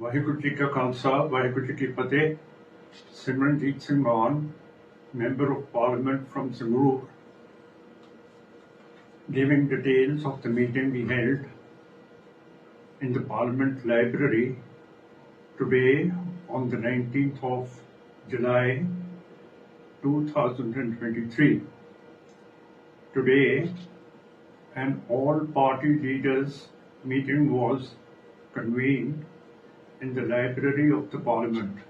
ਵਾਹਿਗੁਰੂ ਜੀ ਕਾ ਖਾਲਸਾ ਵਾਹਿਗੁਰੂ ਜੀ ਕੀ ਫਤਿਹ। Simranjeet Singh Maan, Member of Parliament from Sangrur, giving details of the meeting we held in the Parliament Library today on the 19th of July 2023. Today, an all-party leaders meeting was convened in the library of the Parliament.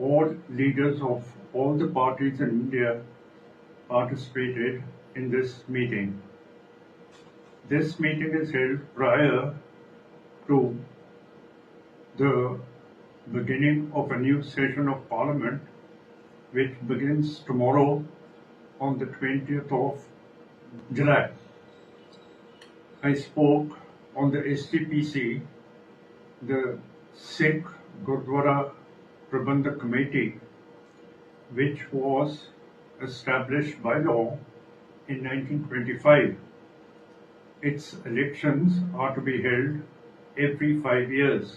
All leaders of all the parties in India participated in this meeting. This meeting is held prior to the beginning of a new session of Parliament, which begins tomorrow on the 20th of July. I spoke on the SGPC, the Sikh Gurdwara Prabandhak Committee, which was established by law in 1925. Its elections are to be held every 5 years,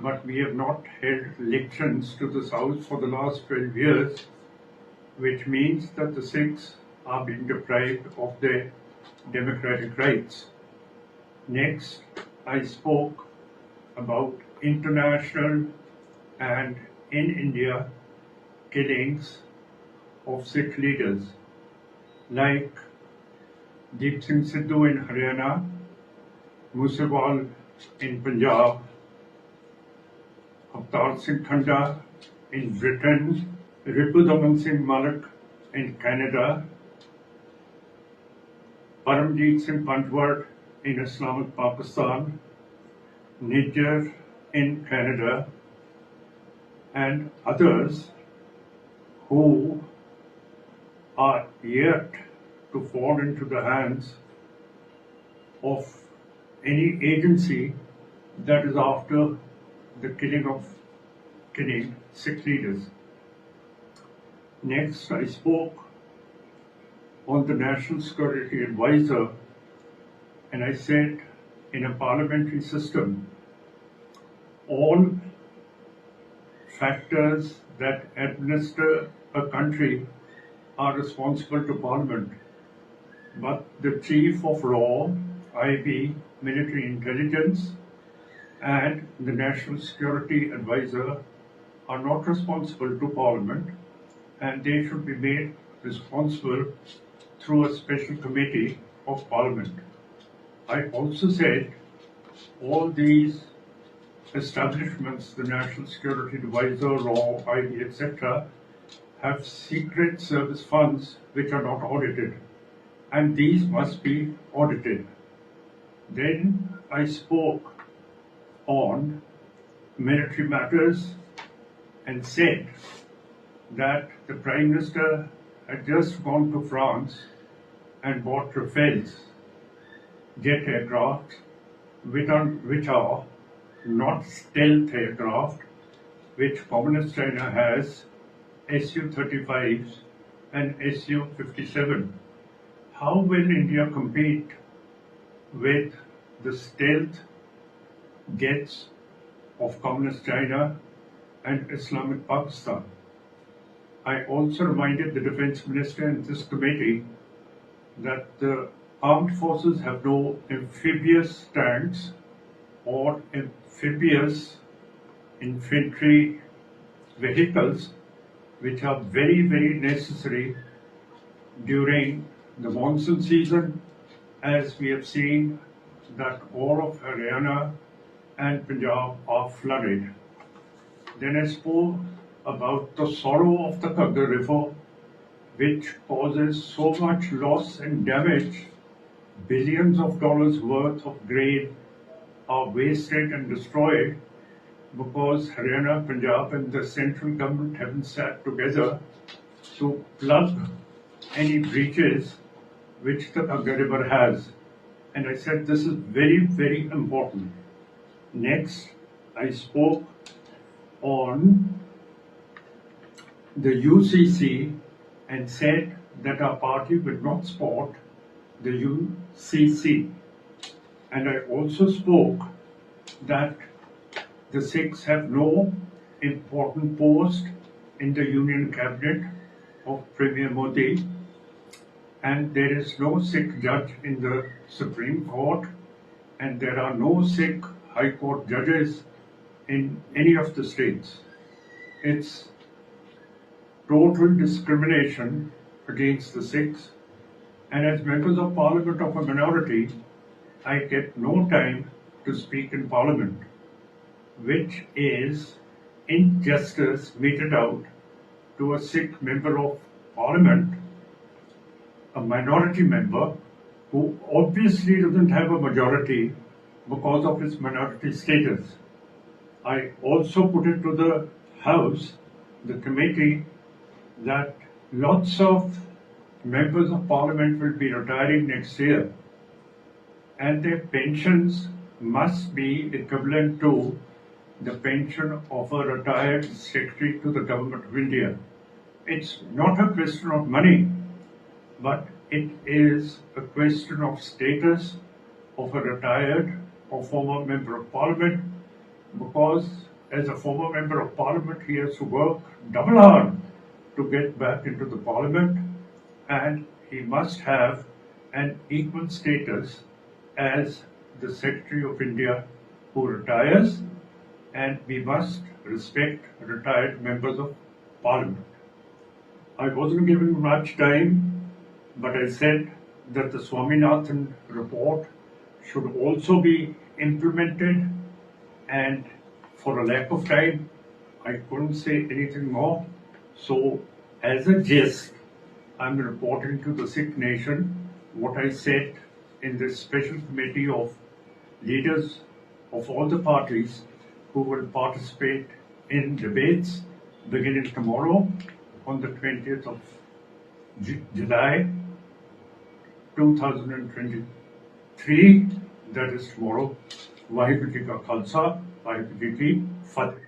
but we have not held elections to this House for the last 12 years, which means that the Sikhs are being deprived of their democratic rights. Next, I spoke about international and in India killings of Sikh leaders like Deep Singh Sidhu in Haryana, Musewal in Punjab, Avtar Singh Thanda in Britain, Ripudaman Singh Malik in Canada, Paramjeet Singh Panjwat in Islamic Pakistan, Niger in Canada, and others who are yet to fall into the hands of any agency that is after the killing Sikh leaders. Next, I spoke on the National Security Advisor, and I said in a parliamentary system, all factors that administer a country are responsible to Parliament, but the Chief of Law, IB, Military Intelligence, and the National Security Advisor are not responsible to Parliament, and they should be made responsible through a special committee of Parliament. I also said all these establishments, the National Security Advisor, Law, IB, etc., have secret service funds which are not audited, and these must be audited. Then I spoke on military matters and said that the Prime Minister had just gone to France and bought Rafales jet aircraft, which are not stealth aircraft, which Communist China has, Su-35s and Su-57. How will India compete with the stealth jets of Communist China and Islamic Pakistan? I also reminded the Defence Minister in this committee that the armed forces have no amphibious tanks or amphibious infantry vehicles, which are very, very necessary during the monsoon season, as we have seen that all of Haryana and Punjab are flooded. Then I spoke about the sorrow of the Kaggar River, which causes so much loss and damage. Billions of dollars worth of grain are wasted and destroyed because Haryana, Punjab and the central government haven't sat together to plug any breaches which the Kaggar River has. And I said this is very, very important. Next, I spoke on the UCC and said that our party would not support the UCC. And I also spoke that The Sikhs have no important post in the Union Cabinet of Premier Modi, and there is no Sikh judge in the Supreme Court, and there are no Sikh High Court judges in any of the states. It's total discrimination against the Sikhs, and as members of parliament of a minority, I get no time to speak in parliament, which is injustice meted out to a Sikh member of parliament, a minority member who obviously doesn't have a majority because of his minority status. I also put it to the House, the committee, that lots of members of parliament will be retiring next year, and their pensions must be equivalent to the pension of a retired secretary to the government of India. It's not a question of money, but it is a question of status of a retired or former member of parliament, because as a former member of parliament, he has to work double hard to get back into the parliament, and he must have an equal status as the Secretary of India who retires, and we must respect retired members of parliament. I wasn't given much time, but I said that the Swaminathan report should also be implemented, and for a lack of time, I couldn't say anything more. So, as a gist, I'm reporting to the Sikh nation what I said in this special committee of leaders of all the parties who will participate in debates beginning tomorrow on the 20th of July 2023, that is tomorrow. Vaheguru Ji Ka Khalsa, Vaheguru Ji Ki Fateh.